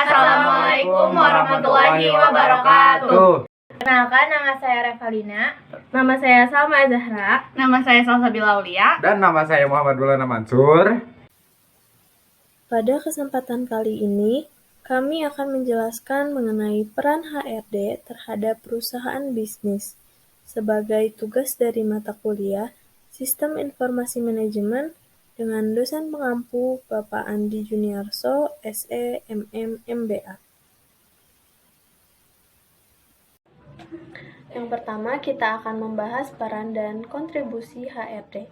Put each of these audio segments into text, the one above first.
Assalamualaikum warahmatullahi wabarakatuh. Perkenalkan, nama saya Revalina. Nama saya Salma Zahra. Nama saya Salsabila Aulia. Dan nama saya Muhammad Bulana Mansur. Pada kesempatan kali ini, kami akan menjelaskan mengenai peran HRD terhadap perusahaan bisnis sebagai tugas dari mata kuliah Sistem Informasi Manajemen dengan dosen pengampu Bapak Andi Juniarso, SE, MM, MBA. Yang pertama, kita akan membahas peran dan kontribusi HRD.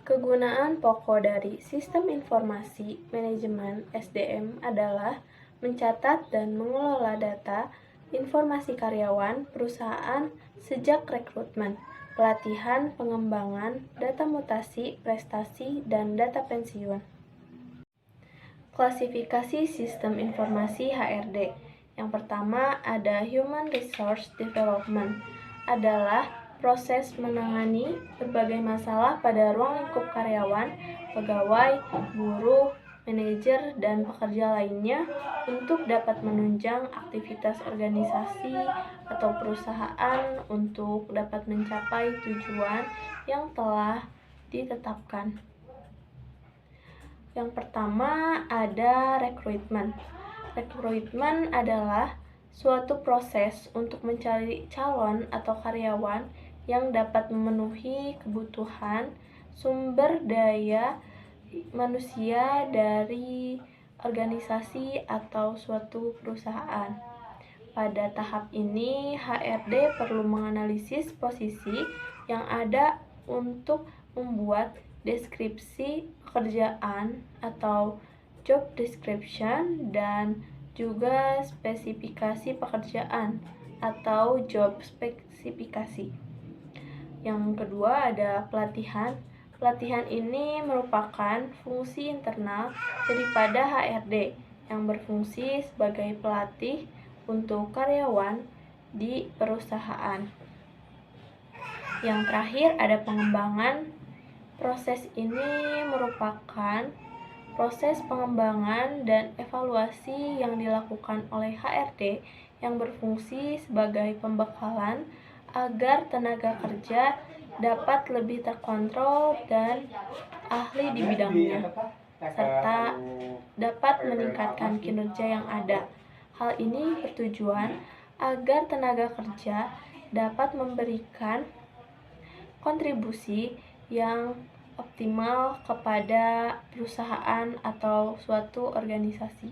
Kegunaan pokok dari Sistem Informasi Manajemen SDM adalah mencatat dan mengelola data informasi karyawan perusahaan sejak rekrutmen, pelatihan, pengembangan, data mutasi, prestasi, dan data pensiun. Klasifikasi Sistem Informasi HRD. Yang pertama ada Human Resource Development, adalah proses menangani berbagai masalah pada ruang lingkup karyawan, pegawai, buruh, manajer, dan pekerja lainnya untuk dapat menunjang aktivitas organisasi atau perusahaan untuk dapat mencapai tujuan yang telah ditetapkan. Yang pertama ada rekrutmen. Rekrutmen adalah suatu proses untuk mencari calon atau karyawan yang dapat memenuhi kebutuhan sumber daya manusia dari organisasi atau suatu perusahaan. Pada tahap ini, HRD perlu menganalisis posisi yang ada untuk membuat deskripsi pekerjaan atau job description dan juga spesifikasi pekerjaan atau job spesifikasi. Yang kedua ada pelatihan. Pelatihan ini merupakan fungsi internal daripada HRD yang berfungsi sebagai pelatih untuk karyawan di perusahaan. Yang terakhir ada pengembangan. Proses ini merupakan proses pengembangan dan evaluasi yang dilakukan oleh HRD yang berfungsi sebagai pembekalan agar tenaga kerja dapat lebih terkontrol dan ahli di bidangnya, serta dapat meningkatkan kinerja yang ada. Hal ini bertujuan agar tenaga kerja dapat memberikan kontribusi yang optimal kepada perusahaan atau suatu organisasi.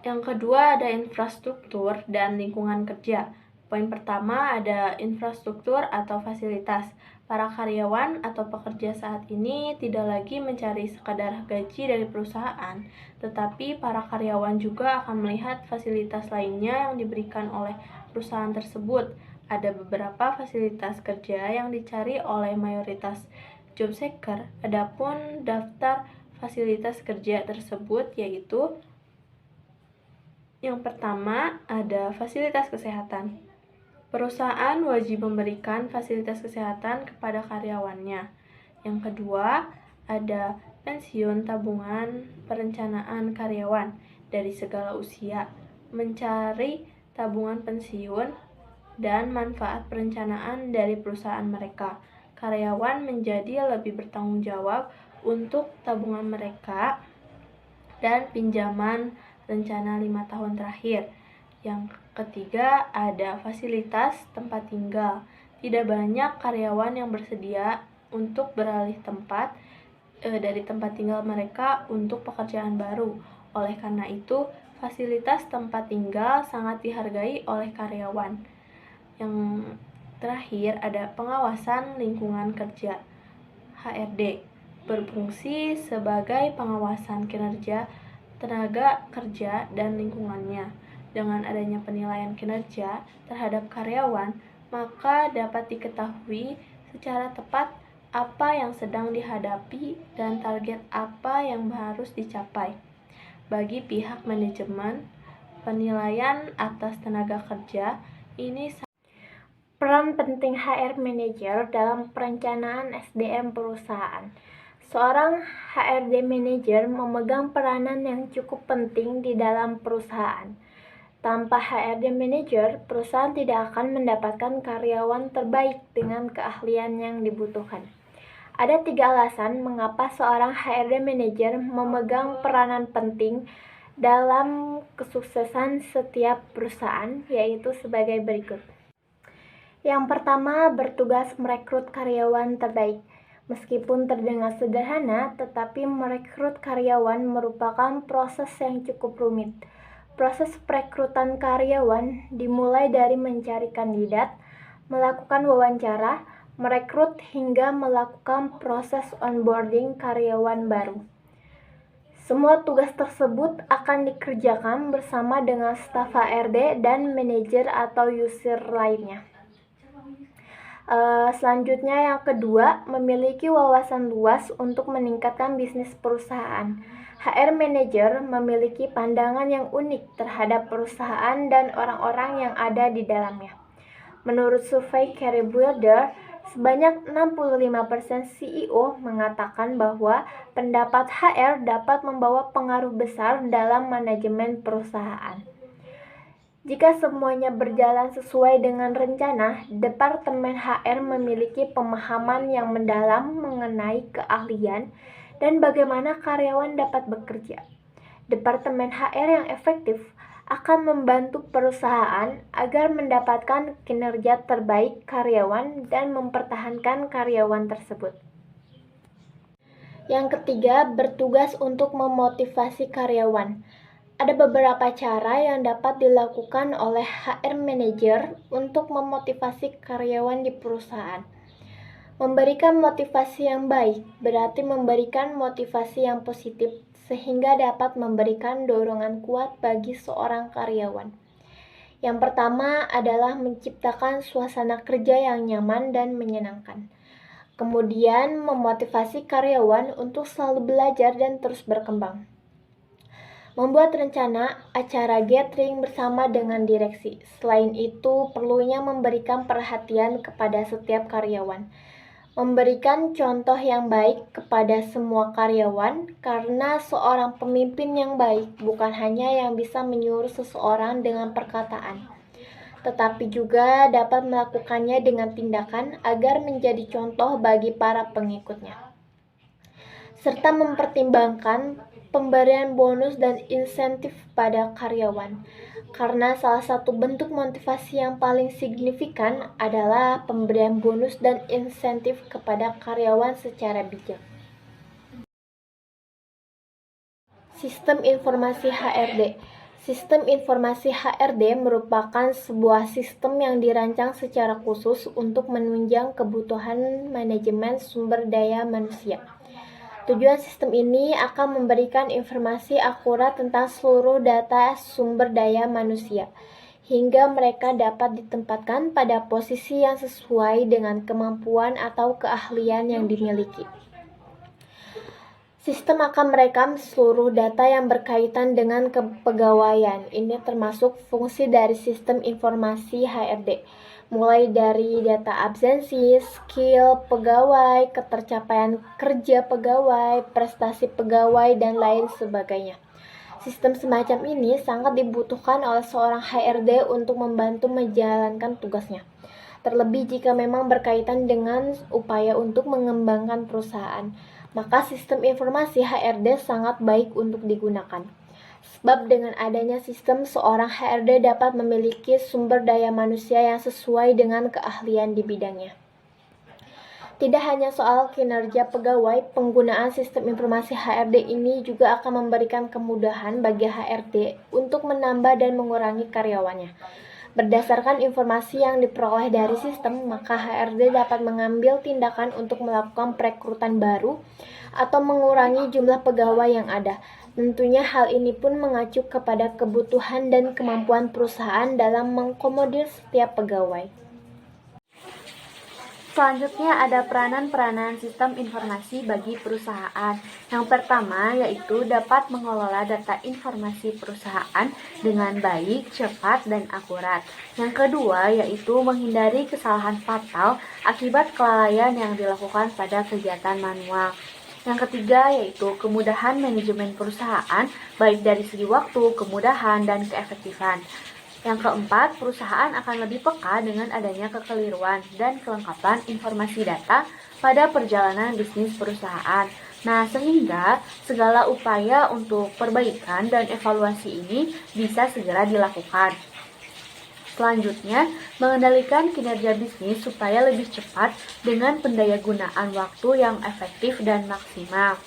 Yang kedua ada infrastruktur dan lingkungan kerja. Poin pertama ada infrastruktur atau fasilitas. Para karyawan atau pekerja saat ini tidak lagi mencari sekadar gaji dari perusahaan, tetapi para karyawan juga akan melihat fasilitas lainnya yang diberikan oleh perusahaan tersebut. Ada beberapa fasilitas kerja yang dicari oleh mayoritas job seeker. Adapun daftar fasilitas kerja tersebut yaitu yang pertama ada fasilitas kesehatan. Perusahaan wajib memberikan fasilitas kesehatan kepada karyawannya. Yang kedua ada pensiun tabungan perencanaan karyawan dari segala usia, mencari tabungan pensiun dan manfaat perencanaan dari perusahaan mereka. Karyawan menjadi lebih bertanggung jawab untuk tabungan mereka dan pinjaman rencana 5 tahun terakhir. Yang ketiga ada fasilitas tempat tinggal. Tidak banyak karyawan yang bersedia untuk beralih tempat dari tempat tinggal mereka untuk pekerjaan baru. Oleh karena itu, fasilitas tempat tinggal sangat dihargai oleh karyawan. Yang terakhir ada pengawasan lingkungan kerja. HRD berfungsi sebagai pengawasan kinerja tenaga kerja dan lingkungannya. Dengan adanya penilaian kinerja terhadap karyawan, maka dapat diketahui secara tepat apa yang sedang dihadapi dan target apa yang harus dicapai. Bagi pihak manajemen, penilaian atas tenaga kerja ini Peran penting HR Manager dalam perencanaan SDM perusahaan. Seorang HRD manager memegang peranan yang cukup penting di dalam perusahaan. Tanpa HRD manager, perusahaan tidak akan mendapatkan karyawan terbaik dengan keahlian yang dibutuhkan. Ada 3 alasan mengapa seorang HRD manager memegang peranan penting dalam kesuksesan setiap perusahaan, yaitu sebagai berikut. Yang pertama, bertugas merekrut karyawan terbaik. Meskipun terdengar sederhana, tetapi merekrut karyawan merupakan proses yang cukup rumit. Proses perekrutan karyawan dimulai dari mencari kandidat, melakukan wawancara, merekrut hingga melakukan proses onboarding karyawan baru. Semua tugas tersebut akan dikerjakan bersama dengan staf HRD dan manajer atau user lainnya. Selanjutnya yang kedua, memiliki wawasan luas untuk meningkatkan bisnis perusahaan. HR Manager memiliki pandangan yang unik terhadap perusahaan dan orang-orang yang ada di dalamnya. Menurut survei Career Builder, sebanyak 65% CEO mengatakan bahwa pendapat HR dapat membawa pengaruh besar dalam manajemen perusahaan. Jika semuanya berjalan sesuai dengan rencana, Departemen HR memiliki pemahaman yang mendalam mengenai keahlian dan bagaimana karyawan dapat bekerja. Departemen HR yang efektif akan membantu perusahaan agar mendapatkan kinerja terbaik karyawan dan mempertahankan karyawan tersebut. Yang ketiga, bertugas untuk memotivasi karyawan. Ada beberapa cara yang dapat dilakukan oleh HR Manager untuk memotivasi karyawan di perusahaan. Memberikan motivasi yang baik berarti memberikan motivasi yang positif sehingga dapat memberikan dorongan kuat bagi seorang karyawan. Yang pertama adalah menciptakan suasana kerja yang nyaman dan menyenangkan. Kemudian memotivasi karyawan untuk selalu belajar dan terus berkembang. Membuat rencana acara gathering bersama dengan direksi. Selain itu, perlunya memberikan perhatian kepada setiap karyawan. Memberikan contoh yang baik kepada semua karyawan, karena seorang pemimpin yang baik bukan hanya yang bisa menyuruh seseorang dengan perkataan, tetapi juga dapat melakukannya dengan tindakan agar menjadi contoh bagi para pengikutnya. Serta mempertimbangkan pemberian bonus dan insentif pada karyawan, karena salah satu bentuk motivasi yang paling signifikan adalah pemberian bonus dan insentif kepada karyawan secara bijak. Sistem informasi HRD. Sistem informasi HRD merupakan sebuah sistem yang dirancang secara khusus untuk menunjang kebutuhan manajemen sumber daya manusia. Tujuan sistem ini akan memberikan informasi akurat tentang seluruh data sumber daya manusia, hingga mereka dapat ditempatkan pada posisi yang sesuai dengan kemampuan atau keahlian yang dimiliki. Sistem akan merekam seluruh data yang berkaitan dengan kepegawaian. Ini termasuk fungsi dari sistem informasi HRD, mulai dari data absensi, skill pegawai, ketercapaian kerja pegawai, prestasi pegawai, dan lain sebagainya. Sistem semacam ini sangat dibutuhkan oleh seorang HRD untuk membantu menjalankan tugasnya. Terlebih jika memang berkaitan dengan upaya untuk mengembangkan perusahaan, maka sistem informasi HRD sangat baik untuk digunakan. Sebab dengan adanya sistem, seorang HRD dapat memiliki sumber daya manusia yang sesuai dengan keahlian di bidangnya. Tidak hanya soal kinerja pegawai, penggunaan sistem informasi HRD ini juga akan memberikan kemudahan bagi HRD untuk menambah dan mengurangi karyawannya. Berdasarkan informasi yang diperoleh dari sistem, maka HRD dapat mengambil tindakan untuk melakukan perekrutan baru atau mengurangi jumlah pegawai yang ada. Tentunya hal ini pun mengacu kepada kebutuhan dan kemampuan perusahaan dalam mengakomodir setiap pegawai. Selanjutnya ada peranan-peranan sistem informasi bagi perusahaan. Yang pertama yaitu dapat mengelola data informasi perusahaan dengan baik, cepat, dan akurat. Yang kedua yaitu menghindari kesalahan fatal akibat kelalaian yang dilakukan pada kegiatan manual. Yang ketiga yaitu kemudahan manajemen perusahaan, baik dari segi waktu, kemudahan, dan keefektifan. Yang keempat, perusahaan akan lebih peka dengan adanya kekeliruan dan kelengkapan informasi data pada perjalanan bisnis perusahaan. Nah, sehingga segala upaya untuk perbaikan dan evaluasi ini bisa segera dilakukan. Selanjutnya, mengendalikan kinerja bisnis supaya lebih cepat dengan pendayagunaan waktu yang efektif dan maksimal.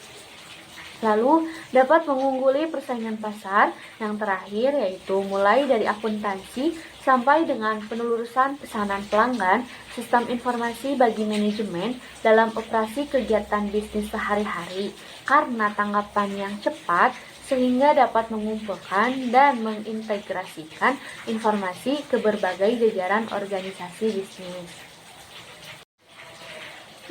Lalu, dapat mengungguli persaingan pasar. Yang terakhir yaitu mulai dari akuntansi sampai dengan penelurusan pesanan pelanggan, sistem informasi bagi manajemen dalam operasi kegiatan bisnis sehari-hari. Karena tanggapan yang cepat, sehingga dapat mengumpulkan dan mengintegrasikan informasi ke berbagai jajaran organisasi bisnis.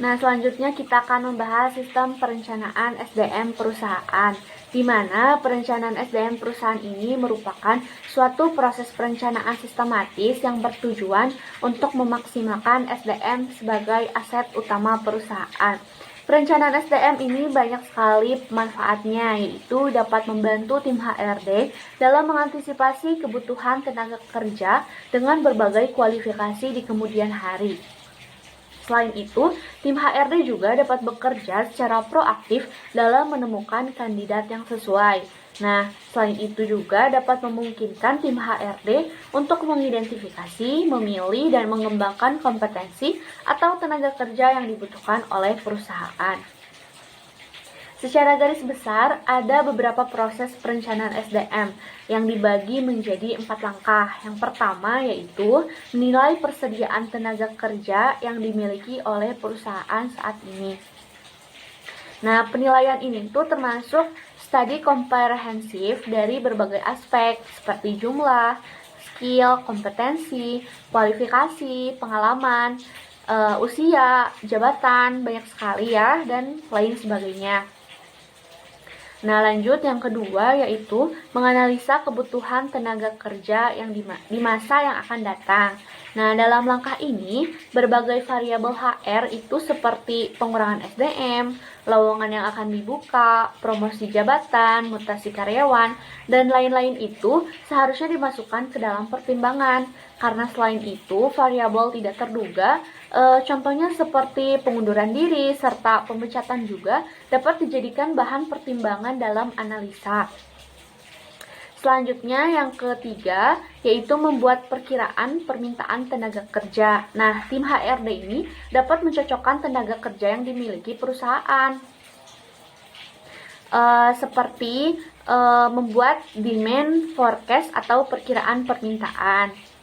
Nah, selanjutnya kita akan membahas sistem perencanaan SDM perusahaan, di mana perencanaan SDM perusahaan ini merupakan suatu proses perencanaan sistematis yang bertujuan untuk memaksimalkan SDM sebagai aset utama perusahaan. Perencanaan SDM ini banyak sekali manfaatnya, yaitu dapat membantu tim HRD dalam mengantisipasi kebutuhan tenaga kerja dengan berbagai kualifikasi di kemudian hari. Selain itu, tim HRD juga dapat bekerja secara proaktif dalam menemukan kandidat yang sesuai. Nah, selain itu juga dapat memungkinkan tim HRD untuk mengidentifikasi, memilih, dan mengembangkan kompetensi atau tenaga kerja yang dibutuhkan oleh perusahaan. Secara garis besar, ada beberapa proses perencanaan SDM yang dibagi menjadi 4 langkah. Yang pertama yaitu menilai persediaan tenaga kerja yang dimiliki oleh perusahaan saat ini. Nah, penilaian ini tuh termasuk studi komprehensif dari berbagai aspek seperti jumlah, skill, kompetensi, kualifikasi, pengalaman, usia, jabatan, banyak sekali ya, dan lain sebagainya. Nah, lanjut yang kedua yaitu menganalisa kebutuhan tenaga kerja yang di masa yang akan datang. Nah, dalam langkah ini, berbagai variabel HR itu seperti pengurangan SDM, lowongan yang akan dibuka, promosi jabatan, mutasi karyawan, dan lain-lain itu seharusnya dimasukkan ke dalam pertimbangan. Karena selain itu, variabel tidak terduga, contohnya seperti pengunduran diri, serta pemecatan juga dapat dijadikan bahan pertimbangan dalam analisa. Selanjutnya yang ketiga yaitu membuat perkiraan permintaan tenaga kerja. Nah, tim HRD ini dapat mencocokkan tenaga kerja yang dimiliki perusahaan. Seperti membuat demand forecast atau perkiraan permintaan.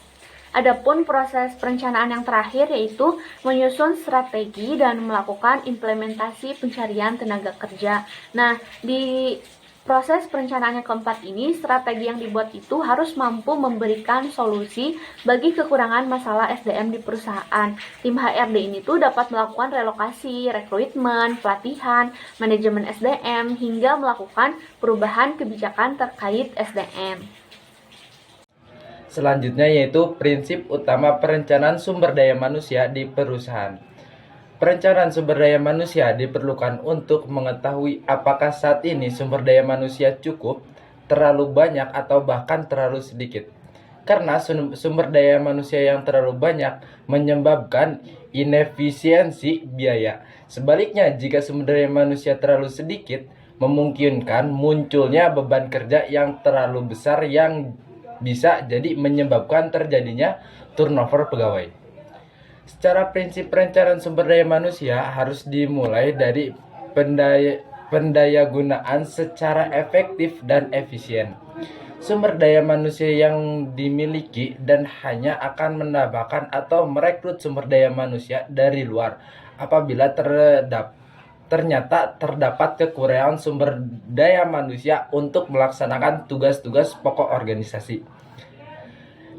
Adapun proses perencanaan yang terakhir yaitu menyusun strategi dan melakukan implementasi pencarian tenaga kerja. Nah, di proses perencanaan yang keempat ini, strategi yang dibuat itu harus mampu memberikan solusi bagi kekurangan masalah SDM di perusahaan. Tim HRD ini tuh dapat melakukan relokasi, rekrutmen, pelatihan, manajemen SDM, hingga melakukan perubahan kebijakan terkait SDM. Selanjutnya yaitu prinsip utama perencanaan sumber daya manusia di perusahaan. Perencanaan sumber daya manusia diperlukan untuk mengetahui apakah saat ini sumber daya manusia cukup, terlalu banyak, atau bahkan terlalu sedikit. Karena sumber daya manusia yang terlalu banyak menyebabkan inefisiensi biaya. Sebaliknya, jika sumber daya manusia terlalu sedikit, memungkinkan munculnya beban kerja yang terlalu besar yang bisa jadi menyebabkan terjadinya turnover pegawai. Secara prinsip perencanaan sumber daya manusia harus dimulai dari pendayagunaan secara efektif dan efisien. Sumber daya manusia yang dimiliki dan hanya akan menambahkan atau merekrut sumber daya manusia dari luar apabila ternyata terdapat kekurangan sumber daya manusia untuk melaksanakan tugas-tugas pokok organisasi.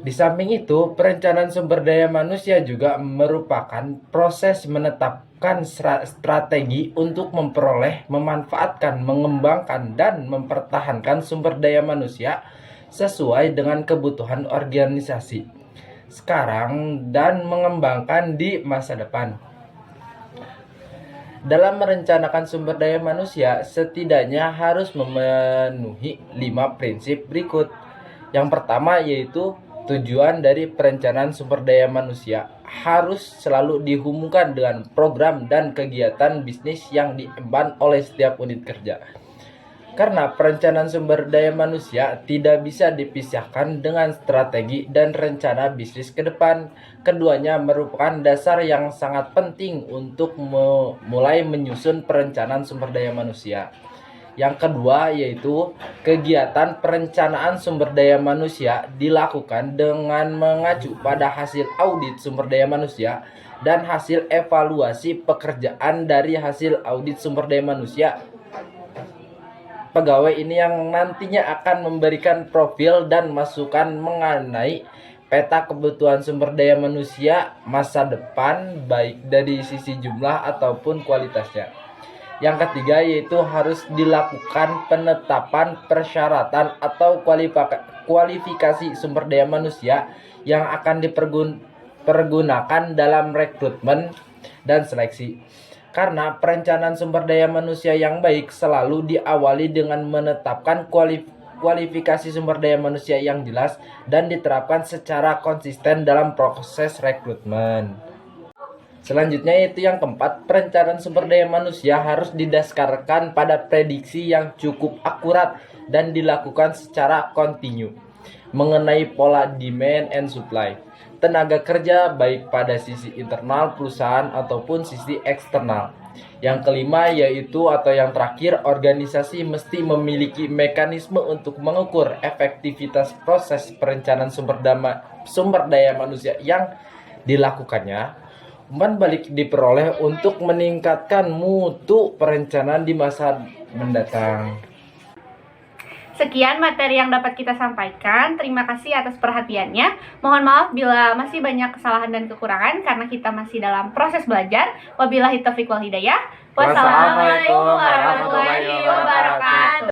Di samping itu, perencanaan sumber daya manusia juga merupakan proses menetapkan strategi untuk memperoleh, memanfaatkan, mengembangkan, dan mempertahankan sumber daya manusia sesuai dengan kebutuhan organisasi sekarang dan mengembangkan di masa depan. Dalam merencanakan sumber daya manusia, setidaknya harus memenuhi 5 prinsip berikut. Yang pertama yaitu tujuan dari perencanaan sumber daya manusia harus selalu dihubungkan dengan program dan kegiatan bisnis yang diemban oleh setiap unit kerja. Karena perencanaan sumber daya manusia tidak bisa dipisahkan dengan strategi dan rencana bisnis ke depan. Keduanya merupakan dasar yang sangat penting untuk mulai menyusun perencanaan sumber daya manusia. Yang kedua yaitu kegiatan perencanaan sumber daya manusia dilakukan dengan mengacu pada hasil audit sumber daya manusia dan hasil evaluasi pekerjaan dari hasil audit sumber daya manusia. Pegawai ini yang nantinya akan memberikan profil dan masukan mengenai peta kebutuhan sumber daya manusia masa depan baik dari sisi jumlah ataupun kualitasnya. Yang ketiga yaitu harus dilakukan penetapan persyaratan atau kualifikasi sumber daya manusia yang akan dipergunakan dalam rekrutmen dan seleksi. Karena perencanaan sumber daya manusia yang baik selalu diawali dengan menetapkan kualifikasi sumber daya manusia yang jelas dan diterapkan secara konsisten dalam proses rekrutmen. Selanjutnya yaitu yang keempat, perencanaan sumber daya manusia harus didasarkan pada prediksi yang cukup akurat dan dilakukan secara kontinu mengenai pola demand and supply tenaga kerja baik pada sisi internal perusahaan ataupun sisi eksternal. Yang kelima yaitu atau yang terakhir, organisasi mesti memiliki mekanisme untuk mengukur efektivitas proses perencanaan sumber daya manusia yang dilakukannya. Umpan balik diperoleh untuk meningkatkan mutu perencanaan di masa mendatang. Sekian materi yang dapat kita sampaikan. Terima kasih atas perhatiannya. Mohon maaf bila masih banyak kesalahan dan kekurangan karena kita masih dalam proses belajar. Wabillahi taufiq wal hidayah. Wassalamualaikum warahmatullahi wabarakatuh.